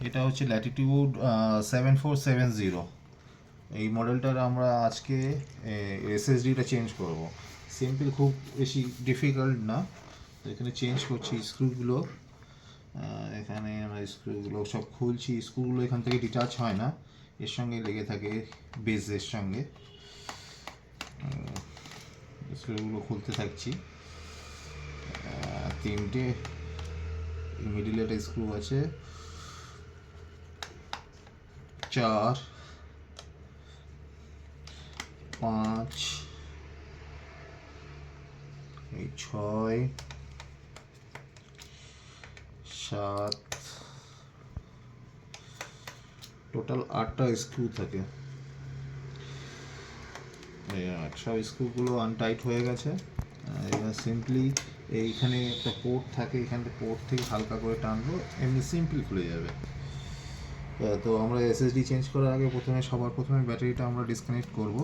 এটা হচ্ছে ল্যাটিটিউড 7470। এই মডেলটার আমরা আজকে এসএসডিটা চেঞ্জ করব। সিম্পল, খুব বেশি ডিফিকাল্ট না। তো এখানে চেঞ্জ করছি স্ক্রুগুলো। এখানে আমরা স্ক্রুগুলো সব খুলছি। স্ক্রুগুলো এখান থেকে ডিটাচ হয় না, এর সঙ্গে লেগে থাকে বেজের সঙ্গে। স্ক্রুগুলো খুলতে থাকছি। তিনটে মিডিলে একটা স্ক্রু আছে, 4, 5, এই 6, 7, টোটাল 8টা স্ক্রু থাকে। সব স্ক্রুগুলো আনটাইট হয়ে গেছে। এবার সিম্পলি এইখানে একটা পোর্ট থাকে, এখানে পোর্ট থেকে হালকা করে টানবো, এমনি সিম্পল খুলে যাবে। তো আমরা এসএসডি চেঞ্জ করার আগে সবার প্রথমে ব্যাটারিটা আমরা ডিসকানেক্ট করব।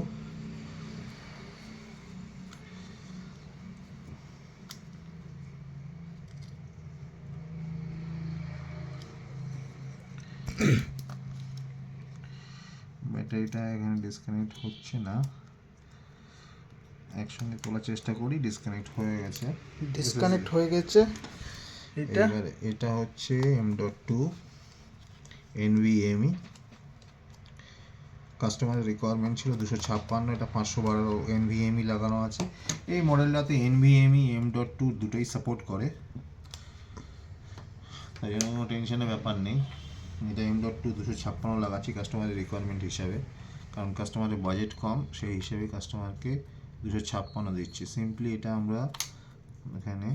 ব্যাটারিটা এখানে ডিসকানেক্ট হচ্ছে না, একসঙ্গে তোলার চেষ্টা করি। ডিসকানেক্ট হয়ে গেছে। এবারে এটা হচ্ছে M.2 NVMe। কাস্টমারের রিকোয়ারমেন্ট ছিল 256, এটা 512 NVMe লাগানো আছে। এই মডেলটাতে NVMe M.2 দুটোই সাপোর্ট করে, তাই জন্য কোনো টেনশনের ব্যাপার নেই। এটা M.2 256 লাগাচ্ছি কাস্টমারের রিকোয়ারমেন্ট হিসাবে, কারণ কাস্টমারের বাজেট কম, সেই হিসেবে কাস্টমারকে 256 দিচ্ছি। সিম্পলি এটা আমরা এখানে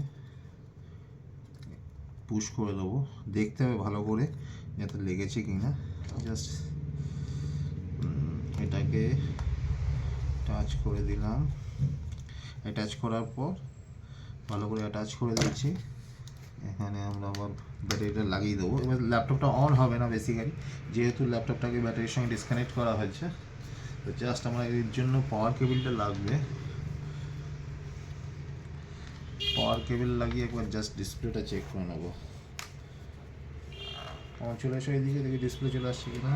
পুশ করে দেবো। দেখতে হবে ভালো করে যাতে লেগেছে কি না। জাস্ট এটাকে টাচ করে দিলাম। অ্যাটাচ করার পর ভালো করে অ্যাটাচ করে দিচ্ছি। এখানে আমরা আবার ব্যাটারিটা লাগিয়ে দেবো। এবার ল্যাপটপটা অন হবে না বেসিক্যালি, যেহেতু ল্যাপটপটাকে ব্যাটারির সঙ্গে ডিসকানেক্ট করা হয়েছে। তো জাস্ট আমরা এর জন্য পাওয়ার কেবিলটা লাগবে। পাওয়ার কেবিল লাগিয়ে একবার জাস্ট ডিসপ্লেটা চেক করে নেবো। আমার চলে আসে এইদিকে, দেখি ডিসপ্লে চলে আসছে কিনা।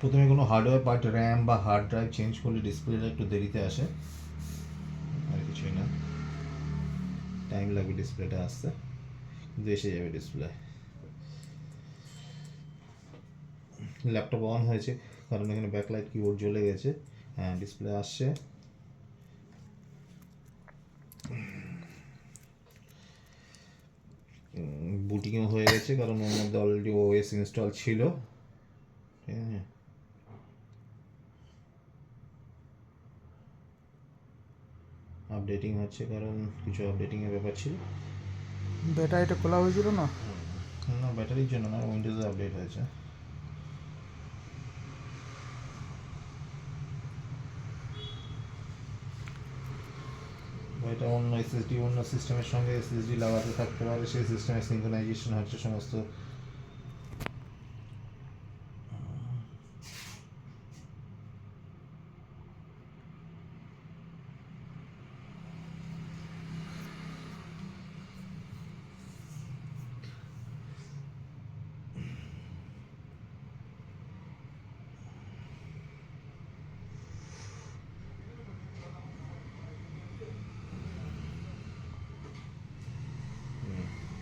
প্রথমে কোনো হার্ডওয়্যার পার্ট, র্যাম বা হার্ড ড্রাইভ চেঞ্জ করলে ডিসপ্লেটা একটু দেরিতে আসে, আর কিছুই না। টাইম লাগবে ডিসপ্লেটা আসতে, কিন্তু এসে যাবে ডিসপ্লে। ল্যাপটপ অন হয়েছে, কারণ এখানে ব্যাকলাইট কিবোর্ড জ্বলে গেছে। হ্যাঁ, ডিসপ্লে আসছে। বুটিংও হয়ে গেছে, কারণ ওর মধ্যে অলরেডি ওএস ইনস্টল ছিল। ঠিক আছে, আপডেটিং হচ্ছে, কারণ কিছু আপডেটিংয়ের ব্যাপার ছিল। ব্যাটারিটা খোলা হয়েছিল না? না, ব্যাটারির জন্য না, উইন্ডোজে আপডেট হয়েছে। এটা অন্য এসএসডি, অন্য সিস্টেমের সঙ্গে এসএসডি লাগাতে থাকতে পারে, সেই সিস্টেমে সিঙ্ক্রোনাইজেশন হচ্ছে সমস্ত।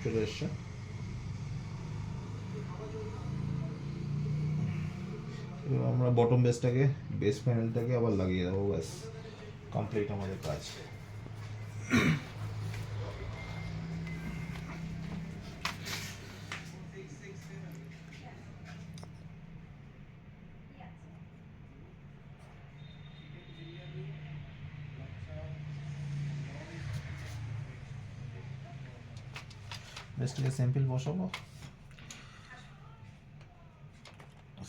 চলে এসছে। এবার আমরা বটম বেস প্যানেলটাকে আবার লাগিয়ে দেবো, ব্যাস কমপ্লিট আমাদের কাজ। বেসটাকে স্যাম্পল বসাবো।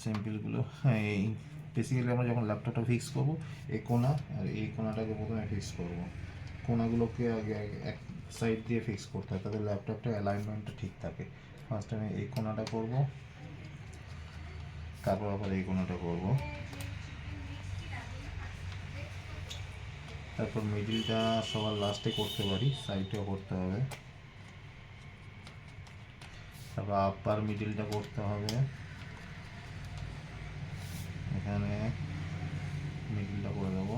স্যাম্পলগুলো, হ্যাঁ, এই বেসিক্যালি আমরা যখন ল্যাপটপটা ফিক্স করবো, এই কোণা আর এই কোণাটাকে প্রথমে ফিক্স করবো। কোণাগুলোকে আগে এক সাইড দিয়ে ফিক্স করতে হয়, তাতে ল্যাপটপটা অ্যালাইনমেন্টটা ঠিক থাকে। ফার্স্ট আমি এই কোণাটা করবো, তারপর আবার এই কোণাটা করবো। তারপর মিডিলটা সবার লাস্টে করতে পারি, সাইডেও করতে হবে। তারপর আপার মিডিলটা করতে হবে, এখানে মিডিলটা করে দেবো।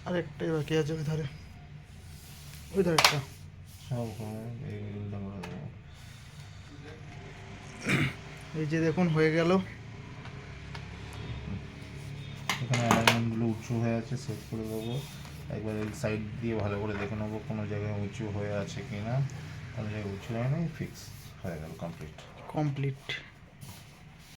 আরেকটাই বাকি আছে ওই ধারে, ওই ধারেরটা। সব হবে, এই মিডিলটা করে দেবো। এই যে দেখুন হয়ে গেল। এখানে অ্যালাইনমেন্টগুলো উঁচু হয়ে আছে, সেট করে দেবো। একবার এই সাইড দিয়ে ভালো করে দেখে নেবো কোনো জায়গায় উঁচু হয়ে আছে কি না। কোনো জায়গায় উঁচু হয় নাই, ফিক্স হয়ে গেল, কমপ্লিট। কমপ্লিট।